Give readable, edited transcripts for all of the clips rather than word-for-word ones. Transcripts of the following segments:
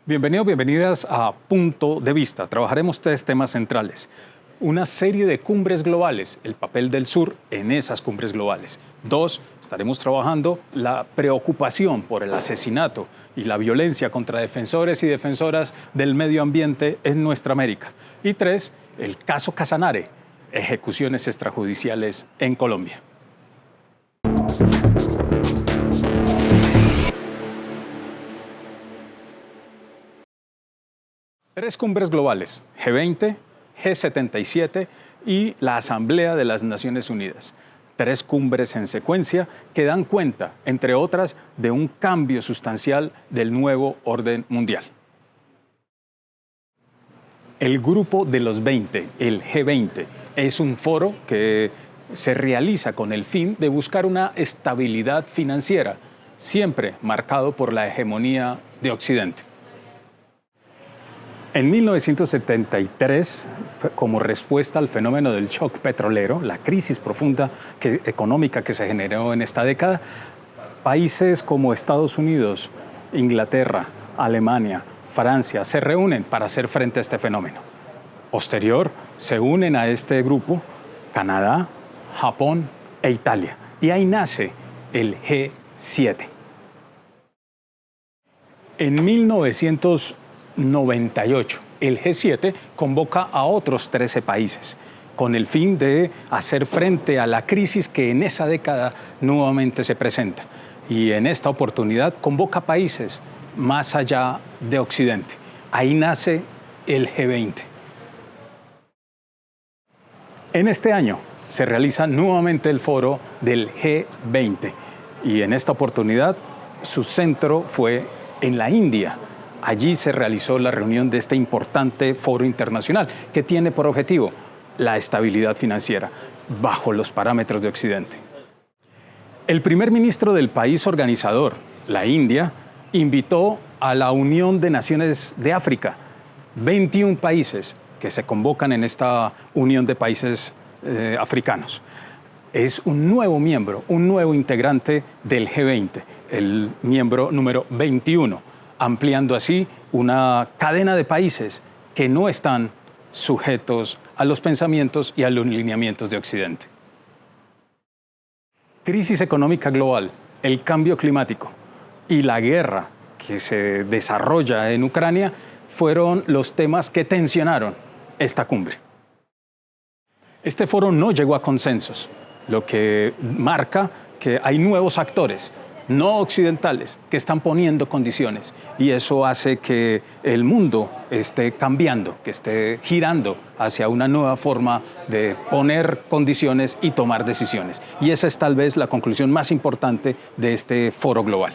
Bienvenidos, bienvenidas a Punto de Vista. Trabajaremos tres temas centrales. Una serie de cumbres globales, el papel del sur en esas cumbres globales. Dos, estaremos trabajando la preocupación por el asesinato y la violencia contra defensores y defensoras del medio ambiente en nuestra América. Y tres, el caso Casanare, ejecuciones extrajudiciales en Colombia. Tres cumbres globales, G20, G77 y la Asamblea de las Naciones Unidas. Tres cumbres en secuencia que dan cuenta, entre otras, de un cambio sustancial del nuevo orden mundial. El Grupo de los 20, el G20, es un foro que se realiza con el fin de buscar una estabilidad financiera, siempre marcado por la hegemonía de Occidente. En 1973, como respuesta al fenómeno del shock petrolero, la crisis profunda económica que se generó en esta década, países como Estados Unidos, Inglaterra, Alemania, Francia se reúnen para hacer frente a este fenómeno. Posterior, se unen a este grupo Canadá, Japón e Italia. Y ahí nace el G7. En 1998, el G7 convoca a otros 13 países con el fin de hacer frente a la crisis que en esa década nuevamente se presenta. Y en esta oportunidad convoca países más allá de Occidente. Ahí nace el G20. En este año se realiza nuevamente el foro del G20 y en esta oportunidad su centro fue en la India. Allí se realizó la reunión de este importante foro internacional que tiene por objetivo la estabilidad financiera bajo los parámetros de Occidente. El primer ministro del país organizador, la India, invitó a la Unión de Naciones de África, 21 países que se convocan en esta Unión de Países africanos. Es un nuevo miembro, un nuevo integrante del G20, el miembro número 21. Ampliando así una cadena de países que no están sujetos a los pensamientos y a los lineamientos de Occidente. Crisis económica global, el cambio climático y la guerra que se desarrolla en Ucrania fueron los temas que tensionaron esta cumbre. Este foro no llegó a consensos, lo que marca que hay nuevos actores no occidentales que están poniendo condiciones y eso hace que el mundo esté cambiando, que esté girando hacia una nueva forma de poner condiciones y tomar decisiones. Y esa es tal vez la conclusión más importante de este foro global.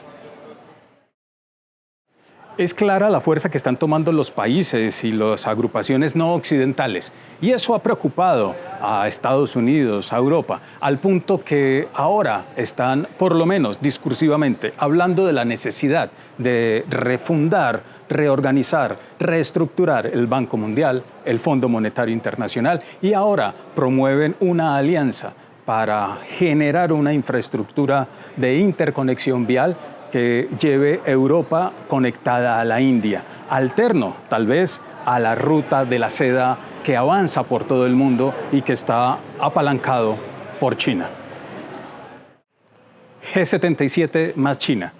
Es clara la fuerza que están tomando los países y las agrupaciones no occidentales y eso ha preocupado a Estados Unidos, a Europa, al punto que ahora están, por lo menos discursivamente, hablando de la necesidad de refundar, reorganizar, reestructurar el Banco Mundial, el Fondo Monetario Internacional y ahora promueven una alianza para generar una infraestructura de interconexión vial que lleve Europa conectada a la India, alterno tal vez a la ruta de la seda que avanza por todo el mundo y que está apalancado por China. G77 más China.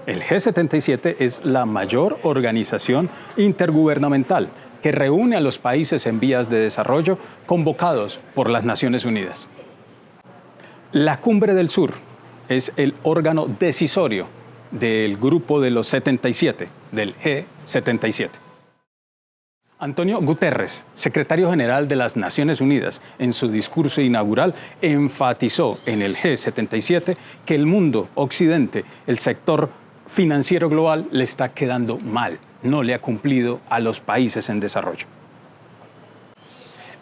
El G77 es la mayor organización intergubernamental que reúne a los países en vías de desarrollo convocados por las Naciones Unidas. La Cumbre del Sur es el órgano decisorio del Grupo de los 77, del G77. Antonio Guterres, secretario general de las Naciones Unidas, en su discurso inaugural enfatizó en el G77 que el mundo occidente, el sector financiero global, le está quedando mal, no le ha cumplido a los países en desarrollo.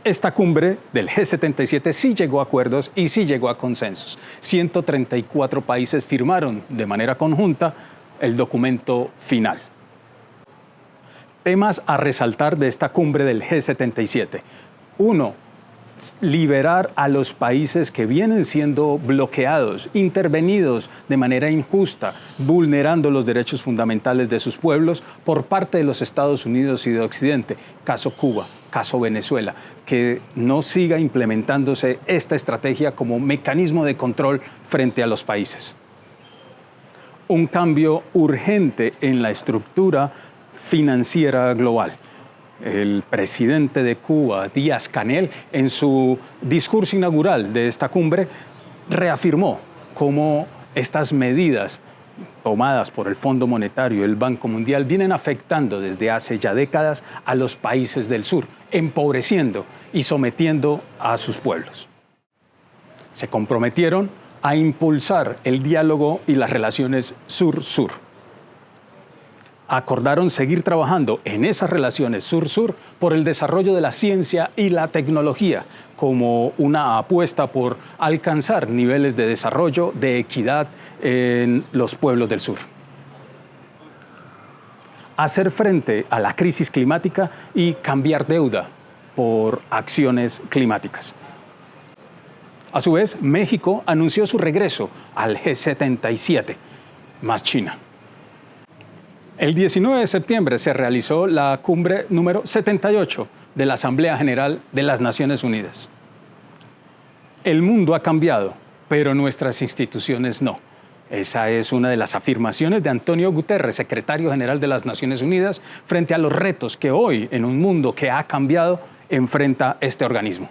Esta cumbre del G77 sí llegó a acuerdos y sí llegó a consensos. 134 países firmaron de manera conjunta el documento final. Temas a resaltar de esta cumbre del G77. 1. liberar a los países que vienen siendo bloqueados, intervenidos de manera injusta, vulnerando los derechos fundamentales de sus pueblos por parte de los Estados Unidos y de Occidente, caso Cuba, caso Venezuela, que no siga implementándose esta estrategia como mecanismo de control frente a los países. Un cambio urgente en la estructura financiera global. El presidente de Cuba, Díaz-Canel, en su discurso inaugural de esta cumbre, reafirmó cómo estas medidas tomadas por el Fondo Monetario y el Banco Mundial vienen afectando desde hace ya décadas a los países del sur, empobreciendo y sometiendo a sus pueblos. Se comprometieron a impulsar el diálogo y las relaciones sur-sur. Acordaron seguir trabajando en esas relaciones sur-sur por el desarrollo de la ciencia y la tecnología como una apuesta por alcanzar niveles de desarrollo, de equidad en los pueblos del sur. Hacer frente a la crisis climática y cambiar deuda por acciones climáticas. A su vez, México anunció su regreso al G77, más China. El 19 de septiembre se realizó la cumbre número 78 de la Asamblea General de las Naciones Unidas. El mundo ha cambiado, pero nuestras instituciones no. Esa es una de las afirmaciones de Antonio Guterres, secretario general de las Naciones Unidas, frente a los retos que hoy, en un mundo que ha cambiado, enfrenta este organismo.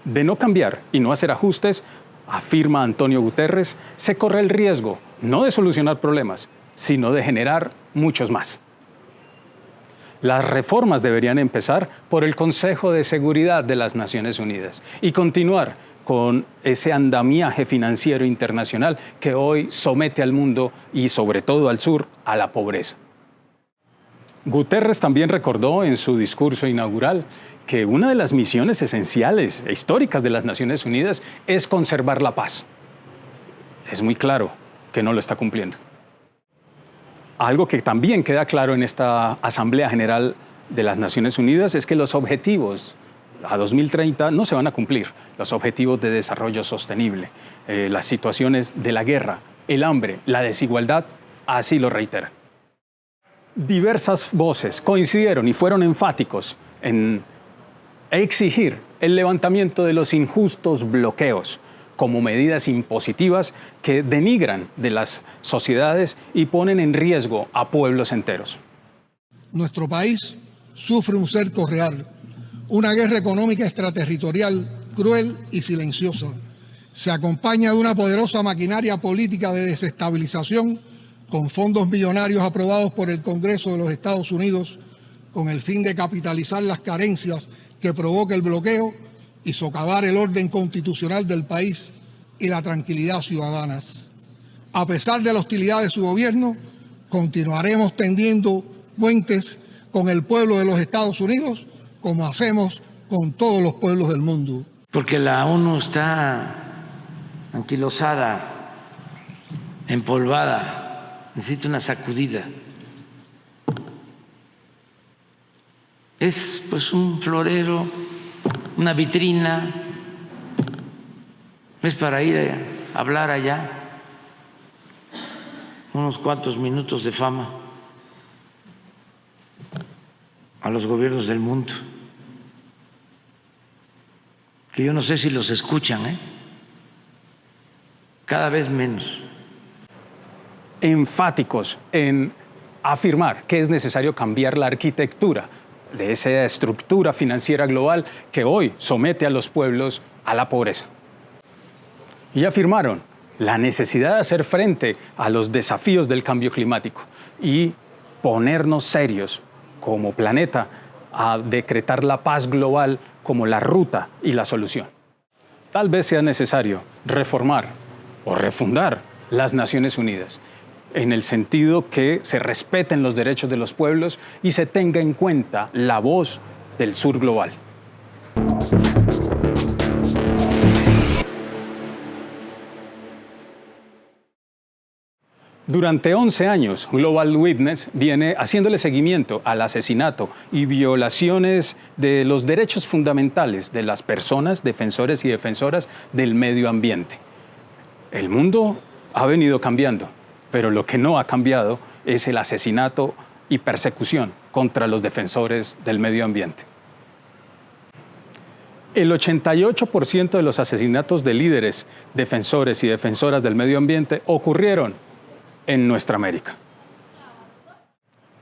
De no cambiar y no hacer ajustes, afirma Antonio Guterres, se corre el riesgo no de solucionar problemas, sino de generar muchos más. Las reformas deberían empezar por el Consejo de Seguridad de las Naciones Unidas y continuar con ese andamiaje financiero internacional que hoy somete al mundo y sobre todo al sur a la pobreza. Guterres también recordó en su discurso inaugural que una de las misiones esenciales e históricas de las Naciones Unidas es conservar la paz. Es muy claro que no lo está cumpliendo. Algo que también queda claro en esta Asamblea General de las Naciones Unidas es que los objetivos a 2030 no se van a cumplir, los objetivos de desarrollo sostenible, las situaciones de la guerra, el hambre, la desigualdad, así lo reiteran. Diversas voces coincidieron y fueron enfáticos en exigir el levantamiento de los injustos bloqueos como medidas impositivas que denigran de las sociedades y ponen en riesgo a pueblos enteros. Nuestro país sufre un cerco real, una guerra económica extraterritorial cruel y silenciosa. Se acompaña de una poderosa maquinaria política de desestabilización con fondos millonarios aprobados por el Congreso de los Estados Unidos con el fin de capitalizar las carencias que provoca el bloqueo y socavar el orden constitucional del país y la tranquilidad ciudadana. A pesar de la hostilidad de su gobierno, continuaremos tendiendo puentes con el pueblo de los Estados Unidos, como hacemos con todos los pueblos del mundo. Porque la ONU está anquilosada, empolvada, necesita una sacudida. Es pues un florero, una vitrina, es para ir a hablar allá, unos cuantos minutos de fama a los gobiernos del mundo, que yo no sé si los escuchan, cada vez menos. Enfáticos en afirmar que es necesario cambiar la arquitectura de esa estructura financiera global que hoy somete a los pueblos a la pobreza. Y afirmaron la necesidad de hacer frente a los desafíos del cambio climático y ponernos serios como planeta a decretar la paz global como la ruta y la solución. Tal vez sea necesario reformar o refundar las Naciones Unidas, en el sentido que se respeten los derechos de los pueblos y se tenga en cuenta la voz del sur global. Durante 11 años, Global Witness viene haciéndole seguimiento al asesinato y violaciones de los derechos fundamentales de las personas, defensores y defensoras del medio ambiente. El mundo ha venido cambiando, pero lo que no ha cambiado es el asesinato y persecución contra los defensores del medio ambiente. El 88% de los asesinatos de líderes, defensores y defensoras del medio ambiente ocurrieron en nuestra América.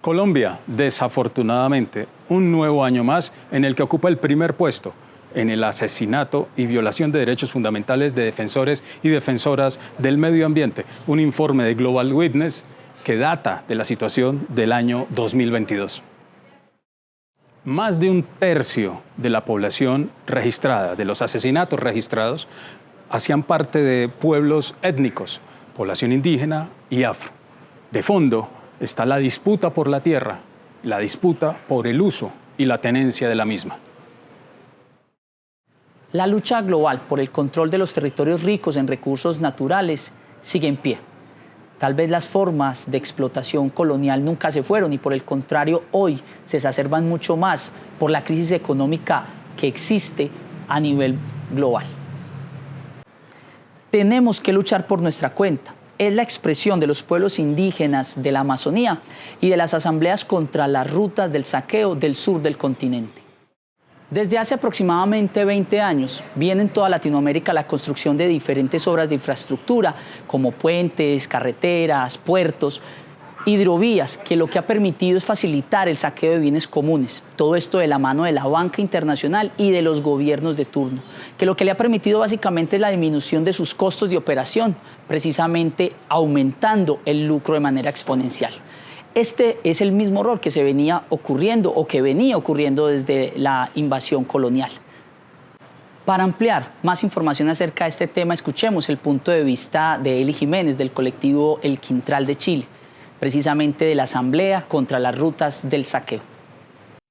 Colombia, desafortunadamente, un nuevo año más en el que ocupa el primer puesto en el asesinato y violación de derechos fundamentales de defensores y defensoras del medio ambiente. Un informe de Global Witness que data de la situación del año 2022. Más de un tercio de la población registrada, de los asesinatos registrados, hacían parte de pueblos étnicos, población indígena y afro. De fondo está la disputa por la tierra, la disputa por el uso y la tenencia de la misma. La lucha global por el control de los territorios ricos en recursos naturales sigue en pie. Tal vez las formas de explotación colonial nunca se fueron y por el contrario hoy se exacerban mucho más por la crisis económica que existe a nivel global. Tenemos que luchar por nuestra cuenta. Es la expresión de los pueblos indígenas de la Amazonía y de las asambleas contra las rutas del saqueo del sur del continente. Desde hace aproximadamente 20 años viene en toda Latinoamérica la construcción de diferentes obras de infraestructura como puentes, carreteras, puertos, hidrovías, que lo que ha permitido es facilitar el saqueo de bienes comunes. Todo esto de la mano de la banca internacional y de los gobiernos de turno, que lo que le ha permitido básicamente es la disminución de sus costos de operación, precisamente aumentando el lucro de manera exponencial. Este es el mismo error que se venía ocurriendo o que venía ocurriendo desde la invasión colonial. Para ampliar más información acerca de este tema, escuchemos el punto de vista de Eli Jiménez del colectivo El Quintral de Chile, precisamente de la Asamblea contra las rutas del saqueo.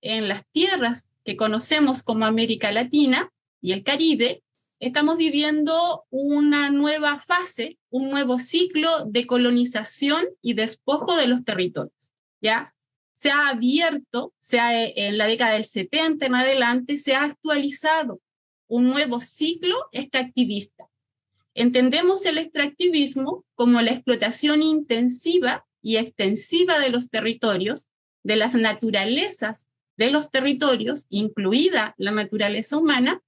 En las tierras que conocemos como América Latina y el Caribe, estamos viviendo una nueva fase, un nuevo ciclo de colonización y despojo de los territorios, ¿ya? Se ha abierto, en la década del 70 en adelante, se ha actualizado un nuevo ciclo extractivista. Entendemos el extractivismo como la explotación intensiva y extensiva de los territorios, de las naturalezas de los territorios, incluida la naturaleza humana,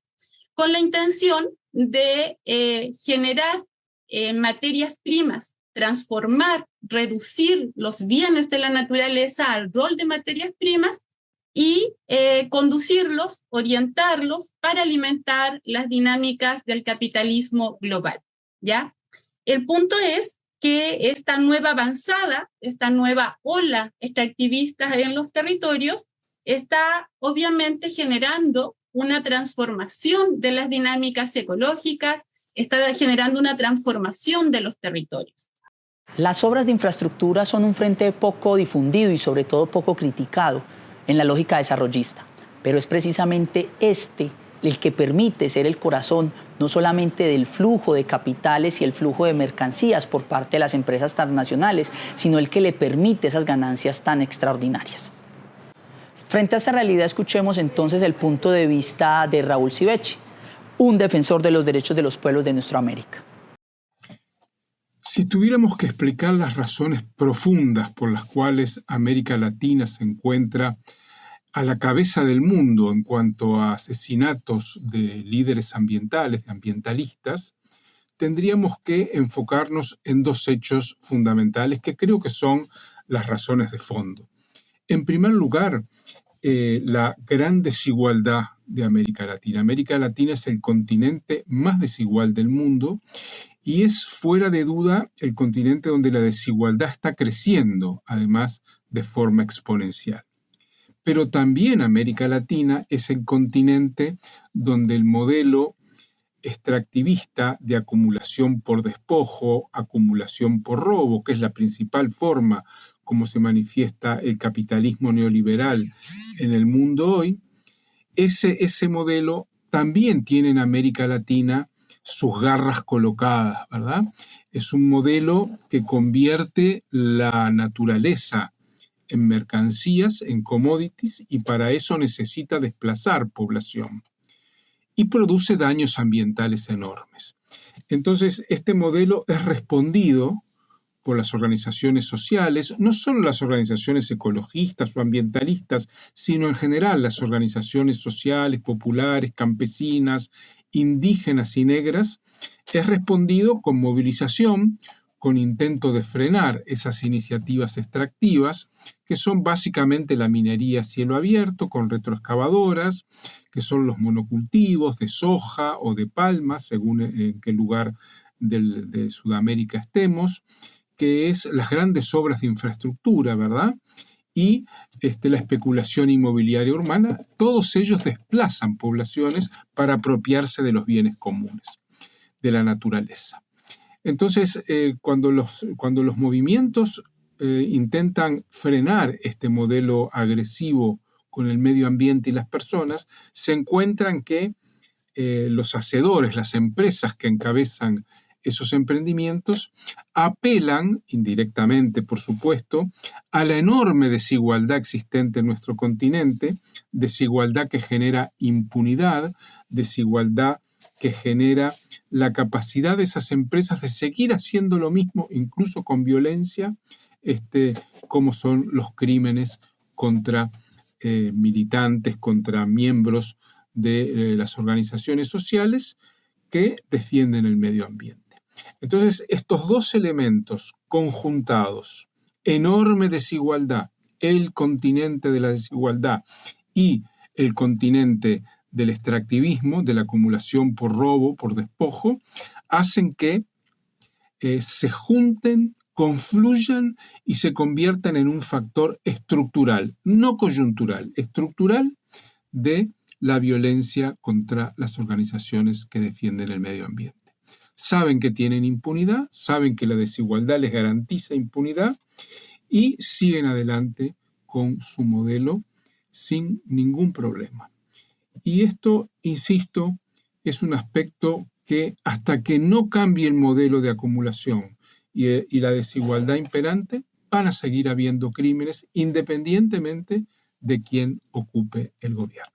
con la intención de generar materias primas, transformar, reducir los bienes de la naturaleza al rol de materias primas y conducirlos, orientarlos para alimentar las dinámicas del capitalismo global, ¿ya? El punto es que esta nueva avanzada, esta nueva ola extractivista en los territorios está obviamente generando una transformación de las dinámicas ecológicas, está generando una transformación de los territorios. Las obras de infraestructura son un frente poco difundido y sobre todo poco criticado en la lógica desarrollista, pero es precisamente el que permite ser el corazón no solamente del flujo de capitales y el flujo de mercancías por parte de las empresas transnacionales, sino el que le permite esas ganancias tan extraordinarias. Frente a esta realidad, escuchemos entonces el punto de vista de Raúl Civechi, un defensor de los derechos de los pueblos de nuestra América. Si tuviéramos que explicar las razones profundas por las cuales América Latina se encuentra a la cabeza del mundo en cuanto a asesinatos de líderes ambientales, de ambientalistas, tendríamos que enfocarnos en dos hechos fundamentales que creo que son las razones de fondo. En primer lugar, la gran desigualdad de América Latina. América Latina es el continente más desigual del mundo y es fuera de duda el continente donde la desigualdad está creciendo, además de forma exponencial. Pero también América Latina es el continente donde el modelo extractivista de acumulación por despojo, acumulación por robo, que es la principal forma como se manifiesta el capitalismo neoliberal en el mundo hoy, ese modelo también tiene en América Latina sus garras colocadas, ¿verdad? Es un modelo que convierte la naturaleza en mercancías, en commodities, y para eso necesita desplazar población. Y produce daños ambientales enormes. Entonces, este modelo es respondido por las organizaciones sociales, no solo las organizaciones ecologistas o ambientalistas, sino en general las organizaciones sociales, populares, campesinas, indígenas y negras, es respondido con movilización, con intento de frenar esas iniciativas extractivas, que son básicamente la minería a cielo abierto, con retroexcavadoras, que son los monocultivos de soja o de palma, según en qué lugar de Sudamérica estemos, que es las grandes obras de infraestructura, ¿verdad? Y la especulación inmobiliaria urbana, todos ellos desplazan poblaciones para apropiarse de los bienes comunes, de la naturaleza. Entonces, cuando los movimientos intentan frenar este modelo agresivo con el medio ambiente y las personas, se encuentran que los hacedores, las empresas que encabezan esos emprendimientos, apelan, indirectamente por supuesto, a la enorme desigualdad existente en nuestro continente, desigualdad que genera impunidad, desigualdad que genera la capacidad de esas empresas de seguir haciendo lo mismo, incluso con violencia, como son los crímenes contra militantes, contra miembros de las organizaciones sociales que defienden el medio ambiente. Entonces, estos dos elementos conjuntados, enorme desigualdad, el continente de la desigualdad y el continente del extractivismo, de la acumulación por robo, por despojo, hacen que se junten, confluyan y se conviertan en un factor estructural, no coyuntural, estructural de la violencia contra las organizaciones que defienden el medio ambiente. Saben que tienen impunidad, saben que la desigualdad les garantiza impunidad y siguen adelante con su modelo sin ningún problema. Y esto, insisto, es un aspecto que hasta que no cambie el modelo de acumulación y la desigualdad imperante, van a seguir habiendo crímenes independientemente de quién ocupe el gobierno.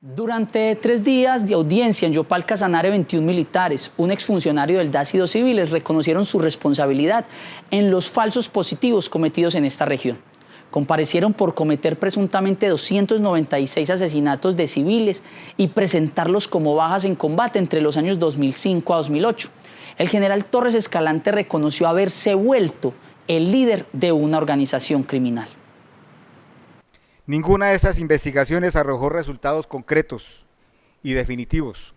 Durante 3 días de audiencia en Yopal Casanare, 21 militares, un exfuncionario del DAS y 2 civiles reconocieron su responsabilidad en los falsos positivos cometidos en esta región. Comparecieron por cometer presuntamente 296 asesinatos de civiles y presentarlos como bajas en combate entre los años 2005 a 2008. El general Torres Escalante reconoció haberse vuelto el líder de una organización criminal. Ninguna de estas investigaciones arrojó resultados concretos y definitivos.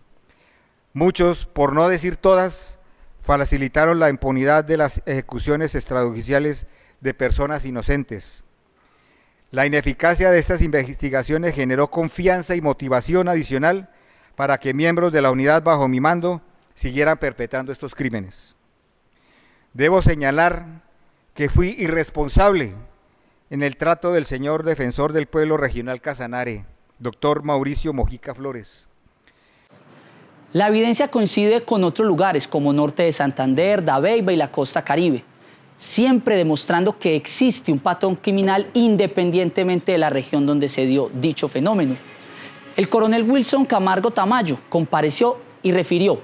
Muchos, por no decir todas, facilitaron la impunidad de las ejecuciones extrajudiciales de personas inocentes. La ineficacia de estas investigaciones generó confianza y motivación adicional para que miembros de la unidad bajo mi mando siguieran perpetrando estos crímenes. Debo señalar que fui irresponsable en el trato del señor defensor del pueblo regional Casanare, doctor Mauricio Mojica Flores. La evidencia coincide con otros lugares como Norte de Santander, Dabeiba y la Costa Caribe, siempre demostrando que existe un patrón criminal independientemente de la región donde se dio dicho fenómeno. El coronel Wilson Camargo Tamayo compareció y refirió: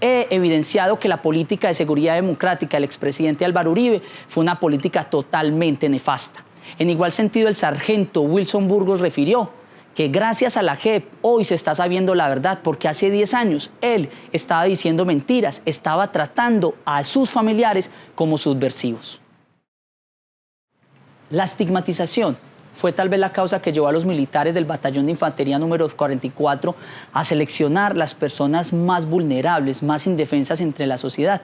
he evidenciado que la política de seguridad democrática del expresidente Álvaro Uribe fue una política totalmente nefasta. En igual sentido, el sargento Wilson Burgos refirió que gracias a la JEP hoy se está sabiendo la verdad, porque hace 10 años él estaba diciendo mentiras, estaba tratando a sus familiares como subversivos. La estigmatización fue tal vez la causa que llevó a los militares del Batallón de Infantería número 44 a seleccionar las personas más vulnerables, más indefensas entre la sociedad,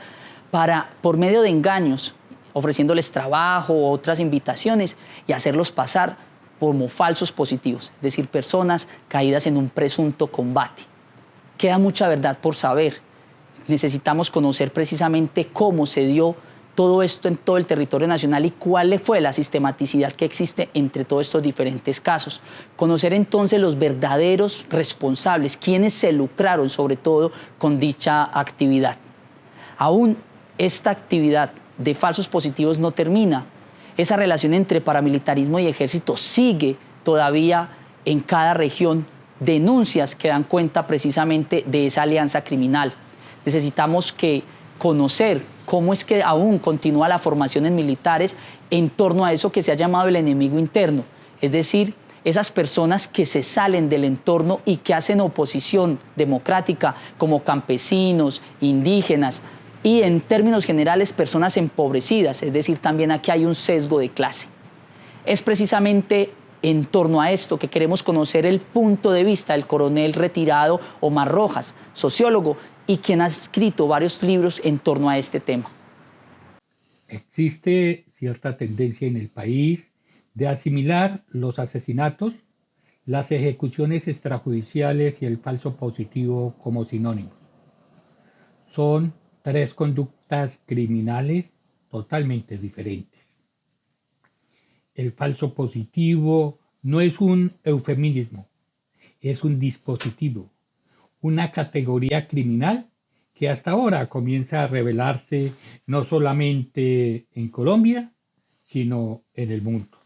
para, por medio de engaños, ofreciéndoles trabajo o otras invitaciones y hacerlos pasar como falsos positivos, es decir, personas caídas en un presunto combate. Queda mucha verdad por saber. Necesitamos conocer precisamente cómo se dio todo esto en todo el territorio nacional y cuál fue la sistematicidad que existe entre todos estos diferentes casos. Conocer entonces los verdaderos responsables, quienes se lucraron sobre todo con dicha actividad. Aún esta actividad de falsos positivos no termina. Esa relación entre paramilitarismo y ejército sigue todavía en cada región. Denuncias que dan cuenta precisamente de esa alianza criminal. Necesitamos conocer cómo es que aún continúa la formación en militares en torno a eso que se ha llamado el enemigo interno, es decir, esas personas que se salen del entorno y que hacen oposición democrática como campesinos, indígenas y en términos generales personas empobrecidas, es decir, también aquí hay un sesgo de clase. Es precisamente en torno a esto que queremos conocer el punto de vista del coronel retirado Omar Rojas, sociólogo, y quien ha escrito varios libros en torno a este tema. Existe cierta tendencia en el país de asimilar los asesinatos, las ejecuciones extrajudiciales y el falso positivo como sinónimos. Son tres conductas criminales totalmente diferentes. El falso positivo no es un eufemismo, es un dispositivo, una categoría criminal que hasta ahora comienza a revelarse no solamente en Colombia, sino en el mundo.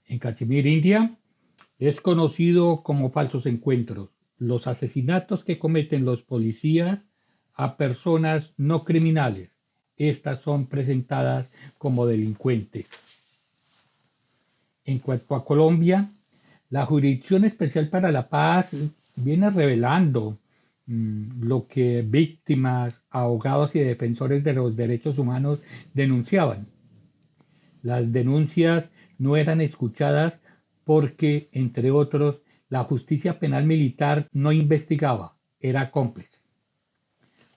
En Kashmir, India, es conocido como falsos encuentros, los asesinatos que cometen los policías a personas no criminales. Estas son presentadas como delincuentes. En cuanto a Colombia, la Jurisdicción Especial para la Paz viene revelando lo que víctimas, abogados y defensores de los derechos humanos denunciaban. Las denuncias no eran escuchadas porque, entre otros, la justicia penal militar no investigaba, era cómplice.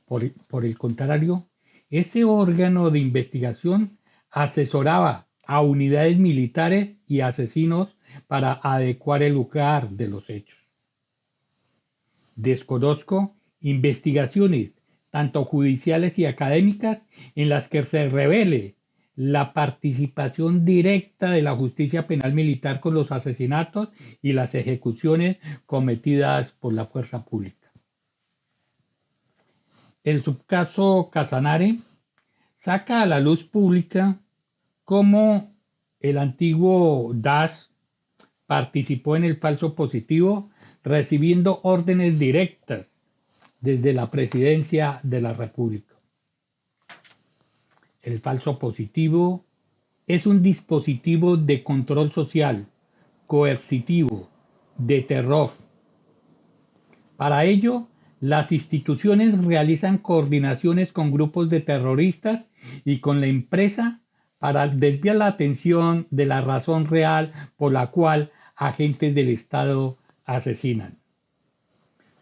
Por el contrario, ese órgano de investigación asesoraba a unidades militares y asesinos para adecuar el lugar de los hechos. Desconozco investigaciones, tanto judiciales y académicas, en las que se revele la participación directa de la justicia penal militar con los asesinatos y las ejecuciones cometidas por la fuerza pública. El subcaso Casanare saca a la luz pública cómo el antiguo DAS participó en el falso positivo recibiendo órdenes directas desde la Presidencia de la República. El falso positivo es un dispositivo de control social, coercitivo, de terror. Para ello, las instituciones realizan coordinaciones con grupos de terroristas y con la empresa para desviar la atención de la razón real por la cual agentes del Estado asesinan.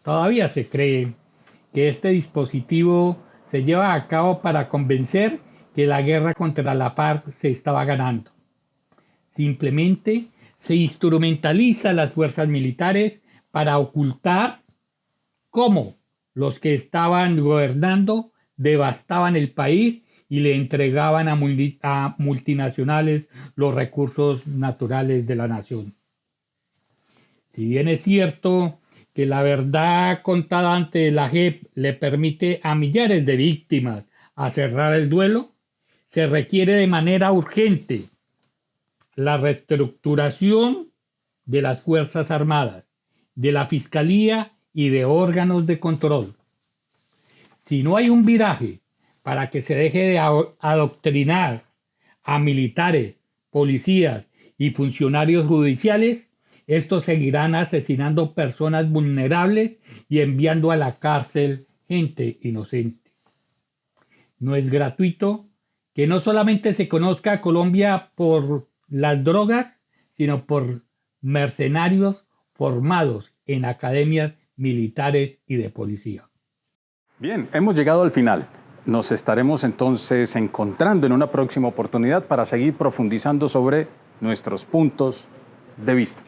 Todavía se cree que este dispositivo se lleva a cabo para convencer que la guerra contra la FARC se estaba ganando. Simplemente se instrumentaliza a las fuerzas militares para ocultar cómo los que estaban gobernando devastaban el país y le entregaban a multinacionales los recursos naturales de la nación. Si bien es cierto que la verdad contada ante la JEP le permite a millares de víctimas a cerrar el duelo, se requiere de manera urgente la reestructuración de las Fuerzas Armadas, de la Fiscalía y de órganos de control. Si no hay un viraje para que se deje de adoctrinar a militares, policías y funcionarios judiciales, estos seguirán asesinando personas vulnerables y enviando a la cárcel gente inocente. No es gratuito que no solamente se conozca a Colombia por las drogas, sino por mercenarios formados en academias militares y de policía. Bien, hemos llegado al final. Nos estaremos entonces encontrando en una próxima oportunidad para seguir profundizando sobre nuestros puntos de vista.